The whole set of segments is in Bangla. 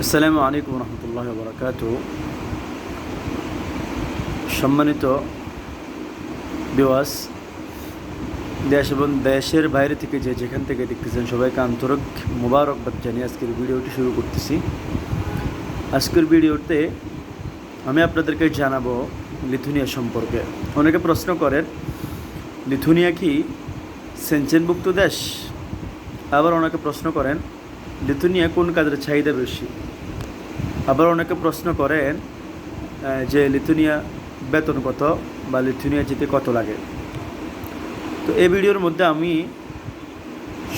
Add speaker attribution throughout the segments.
Speaker 1: আসসালামু আলাইকুম রহমতুল্লাহ বরকাত। সম্মানিত বিওয়াস, দেশ এবং দেশের বাইরে থেকে যেখান থেকে দেখতেছেন সবাইকে আন্তরিক মোবারকবাদ জানিয়ে আজকের ভিডিওটি শুরু করতেছি। আজকের ভিডিওতে আমি আপনাদেরকে জানাবো লিথুনিয়া সম্পর্কে। অনেকে প্রশ্ন করেন লিথুনিয়া কি সেনচেনভুক্ত দেশ, আবার অনেকে প্রশ্ন করেন লিথুনিয়া কোন কাজের চাহিদা বেশি, আবার অনেকে প্রশ্ন করেন যে লিথুনিয়া বেতন কত বা লিথুনিয়া যেতে কত লাগে। তো এই ভিডিওর মধ্যে আমি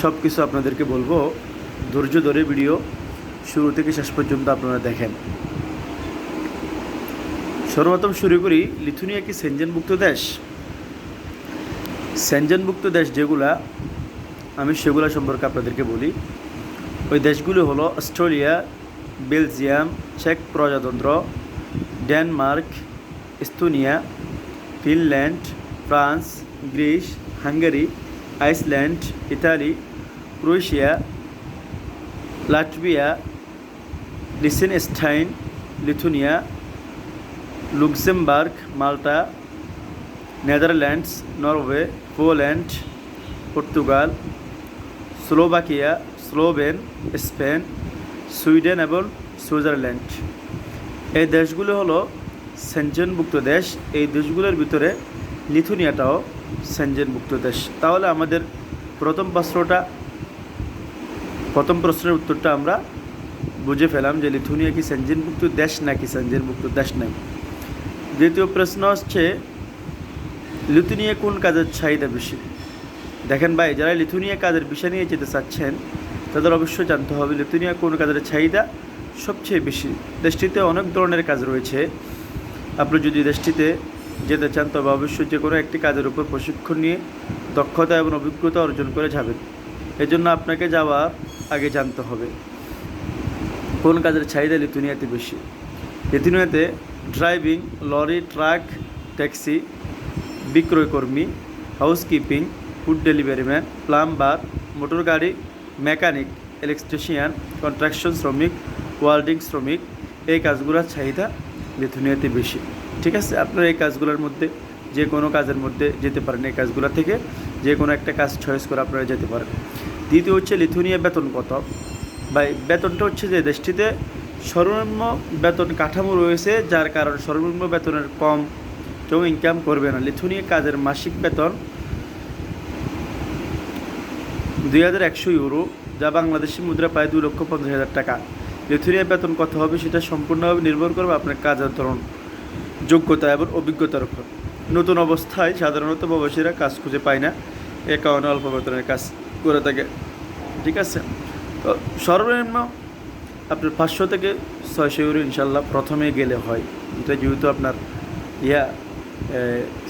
Speaker 1: সব কিছু আপনাদেরকে বলবো, ধৈর্য ধরে ভিডিও শুরু থেকে শেষ পর্যন্ত আপনারা দেখেন। সর্বপ্রথম শুরু করি, লিথুনিয়া কি সেনজেনভুক্ত দেশ? সেনজেনভুক্ত দেশ যেগুলা আমি সেগুলো সম্পর্কে আপনাদেরকে বলি। ওই দেশগুলো হলো অস্ট্রেলিয়া, বেলজিয়াম, চেক প্রজাতন্ত্র, Denmark, Estonia, Finland, France, Greece, Hungary, Iceland, Italy, Croatia, Latvia, Liechtenstein, Lithuania, Luxembourg, Malta, Netherlands, Norway, Poland, Portugal, Slovakia, Slovenia, Spain, Sweden এবং সুইজারল্যান্ড। এই দেশগুলো হলো সেনজেনভুক্ত দেশ। এই দেশগুলোর ভিতরে লিথুনিয়াটাও সেনজেনভুক্ত দেশ। তাহলে আমাদের প্রথম প্রশ্নের উত্তরটা আমরা বুঝে ফেলাম যে লিথুনিয়া কি সেনজেনভুক্ত দেশ নাকি সেনজেনভুক্ত দেশ নাই। দ্বিতীয় প্রশ্ন হচ্ছে লিথুনিয়া কোন কাজের চাহিদা বেশি। দেখেন ভাই, যারা লিথুনিয়া কাজের বিষয় নিয়ে যেতে চাচ্ছেন তাদের অবশ্যই জানতে হবে লিথুনিয়া কোন কাজের চাহিদা সবচেয়ে বেশি। দেশটিতে অনেক ধরনের কাজ রয়েছে। আপনি যদি দেশটিতে যেতে চান তবে অবশ্যই যে কোনো একটি কাজের উপর প্রশিক্ষণ নিয়ে দক্ষতা এবং অভিজ্ঞতা অর্জন করে যাবেন। এজন্য আপনাকে যাওয়ার আগে জানতে হবে কোন কাজের চাহিদা লিথুনিয়াতে বেশি। লিথুনিয়াতে ড্রাইভিং, লরি, ট্রাক, ট্যাক্সি, বিক্রয়কর্মী, housekeeping, food delivery man, plumber, motor গাড়ি মেকানিক, ইলেকট্রিশিয়ান, কনস্ট্রাকশন শ্রমিক, ওয়েল্ডিং শ্রমিক, এই কাজগুলোর চাহিদা লিথুনিয়াতে বেশি। ঠিক আছে, আপনারা এই কাজগুলোর মধ্যে যে কোনো কাজের মধ্যে যেতে পারেন। এই কাজগুলো থেকে যে কোনো একটা কাজ চয়েস করে আপনারা যেতে পারেন। দ্বিতীয় হচ্ছে লিথুনিয়া বেতন কত। বা বেতনটা হচ্ছে যে দেশটিতে সর্বনিম্ন বেতন কাঠামো রয়েছে, যার কারণ সর্বনিম্ন বেতনের কম কেউ ইনকাম করবে না। লিথুনিয়া কাজের মাসিক বেতন 2100 ইউরো, যা বাংলাদেশি মুদ্রা প্রায় 2,50,000 টাকা। লিথুনিয়া বেতন কত হবে সেটা সম্পূর্ণভাবে নির্ভর করবে আপনার কাজের ধরন, যোগ্যতা এবং অভিজ্ঞতার উপর। নতুন অবস্থায় সাধারণত প্রবাসীরা কাজ খুঁজে পায় না, এ কারণে অল্প বেতনের কাজ করে থাকে। ঠিক আছে, তো সর্বনিম্ন আপনার 500 থেকে 600 ইউরো ইনশাল্লাহ প্রথমে গেলে হয়। এটা যেহেতু আপনার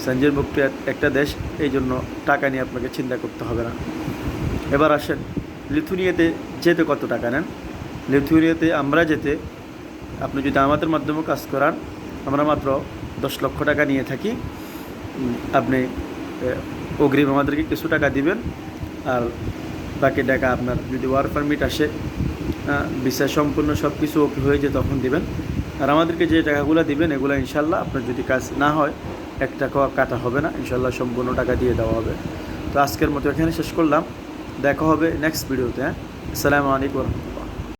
Speaker 1: সেনজেনভুক্ত একটা দেশ, এই জন্য টাকা নিয়ে আপনাকে চিন্তা করতে হবে না। এবার আসেন লিথুনিয়াতে যেতে কত টাকা নেন। লিথুনিয়াতে আমরা যেতে, আপনি যদি আমাদের মাধ্যমে কাজ করান, আমরা মাত্র 10 লক্ষ টাকা নিয়ে থাকি। আপনি অগ্রিম আমাদেরকে কিছু টাকা দিবেন, আর বাকি টাকা আপনার যদি ওয়ার্ক পারমিট আসে, ভিসা সম্পূর্ণ সব কিছু ওকে হয়ে যায় তখন দিবেন। আর আমাদেরকে যে টাকাগুলো দিবেন এগুলো ইনশাল্লাহ আপনার যদি কাজ না হয় 1 টাকাও কাটা হবে না, ইনশাল্লাহ সম্পূর্ণ টাকা দিয়ে দেওয়া হবে। তো আজকের মতো এখানে শেষ করলাম, দেখা হবে নেক্সট ভিডিওতে। আসসালামু আলাইকুম।